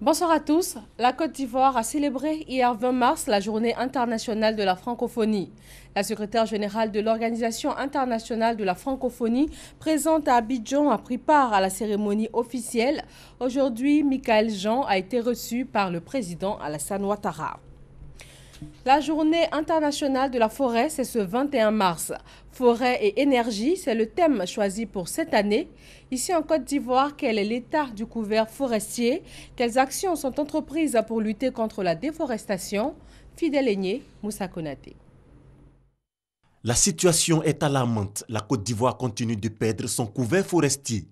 Bonsoir à tous. La Côte d'Ivoire a célébré hier 20 mars la journée internationale de la francophonie. La secrétaire générale de l'Organisation internationale de la francophonie, présente à Abidjan, a pris part à la cérémonie officielle. Aujourd'hui, Michael Jean a été reçu par le président Alassane Ouattara. La journée internationale de la forêt, c'est ce 21 mars. Forêt et énergie, c'est le thème choisi pour cette année. Ici en Côte d'Ivoire, quel est l'état du couvert forestier? Quelles actions sont entreprises pour lutter contre la déforestation? Fidèle Aigné, Moussa Konaté. La situation est alarmante. La Côte d'Ivoire continue de perdre son couvert forestier.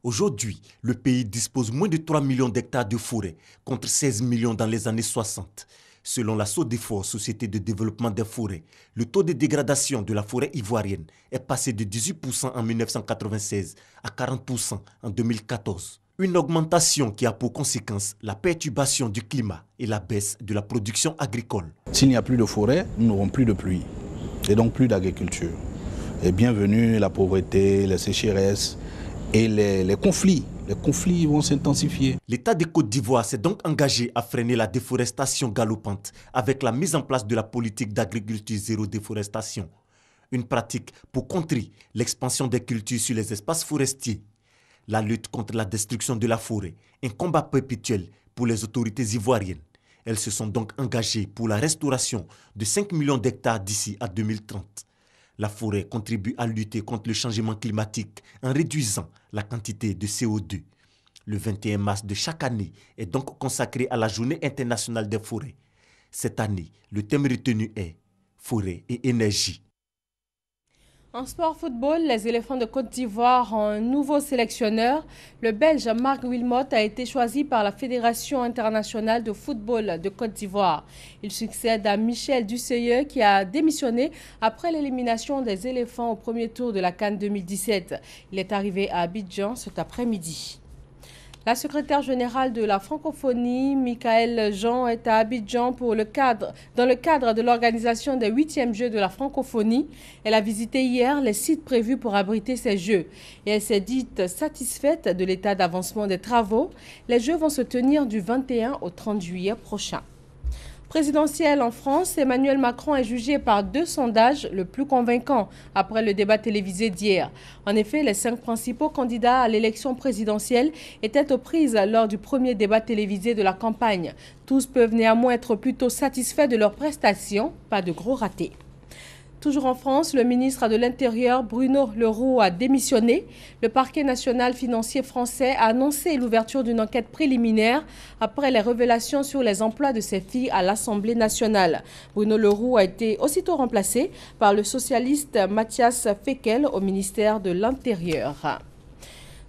Aujourd'hui, le pays dispose moins de 3 millions d'hectares de forêt, contre 16 millions dans les années 60. Selon la SODEFOR, Société de développement des forêts, le taux de dégradation de la forêt ivoirienne est passé de 18% en 1996 à 40% en 2014. Une augmentation qui a pour conséquence la perturbation du climat et la baisse de la production agricole. S'il n'y a plus de forêt, nous n'aurons plus de pluie et donc plus d'agriculture. Et bienvenue la pauvreté, les sécheresses et les conflits. Les conflits vont s'intensifier. L'État de Côte d'Ivoire s'est donc engagé à freiner la déforestation galopante avec la mise en place de la politique d'agriculture zéro déforestation. Une pratique pour contrer l'expansion des cultures sur les espaces forestiers. La lutte contre la destruction de la forêt, un combat perpétuel pour les autorités ivoiriennes. Elles se sont donc engagées pour la restauration de 5 millions d'hectares d'ici à 2030. La forêt contribue à lutter contre le changement climatique en réduisant la quantité de CO2. Le 21 mars de chaque année est donc consacré à la Journée internationale des forêts. Cette année, le thème retenu est « Forêt et énergie ». En sport football, les éléphants de Côte d'Ivoire ont un nouveau sélectionneur. Le Belge Marc Wilmot a été choisi par la Fédération internationale de football de Côte d'Ivoire. Il succède à Michel Dusseyeux qui a démissionné après l'élimination des éléphants au premier tour de la CAN 2017. Il est arrivé à Abidjan cet après-midi. La secrétaire générale de la francophonie, Michael Jean, est à Abidjan dans le cadre de l'organisation des 8e Jeux de la francophonie. Elle a visité hier les sites prévus pour abriter ces Jeux et elle s'est dite satisfaite de l'état d'avancement des travaux. Les Jeux vont se tenir du 21 au 30 juillet prochain. Présidentielle en France, Emmanuel Macron est jugé par 2 sondages le plus convaincant après le débat télévisé d'hier. En effet, les 5 principaux candidats à l'élection présidentielle étaient aux prises lors du premier débat télévisé de la campagne. Tous peuvent néanmoins être plutôt satisfaits de leurs prestations, pas de gros ratés. Toujours en France, le ministre de l'Intérieur, Bruno Le Roux, a démissionné. Le parquet national financier français a annoncé l'ouverture d'une enquête préliminaire après les révélations sur les emplois de ses filles à l'Assemblée nationale. Bruno Le Roux a été aussitôt remplacé par le socialiste Mathias Fekl au ministère de l'Intérieur.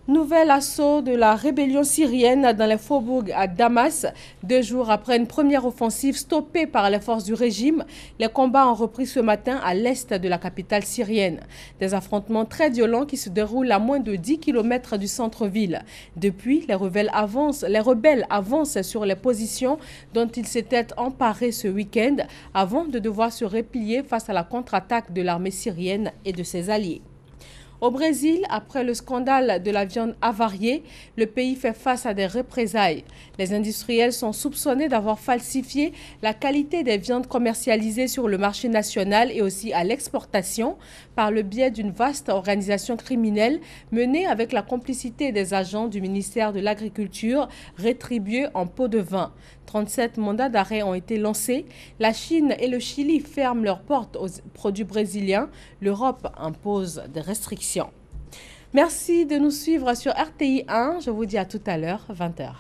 Nouvel assaut de la rébellion syrienne dans les faubourgs à Damas. 2 jours après une première offensive stoppée par les forces du régime, les combats ont repris ce matin à l'est de la capitale syrienne. Des affrontements très violents qui se déroulent à moins de 10 km du centre-ville. Depuis, les rebelles avancent sur les positions dont ils s'étaient emparés ce week-end avant de devoir se replier face à la contre-attaque de l'armée syrienne et de ses alliés. Au Brésil, après le scandale de la viande avariée, le pays fait face à des représailles. Les industriels sont soupçonnés d'avoir falsifié la qualité des viandes commercialisées sur le marché national et aussi à l'exportation par le biais d'une vaste organisation criminelle menée avec la complicité des agents du ministère de l'Agriculture rétribués en pots de vin. 37 mandats d'arrêt ont été lancés. La Chine et le Chili ferment leurs portes aux produits brésiliens. L'Europe impose des restrictions. Merci de nous suivre sur RTI 1. Je vous dis à tout à l'heure, 20 h.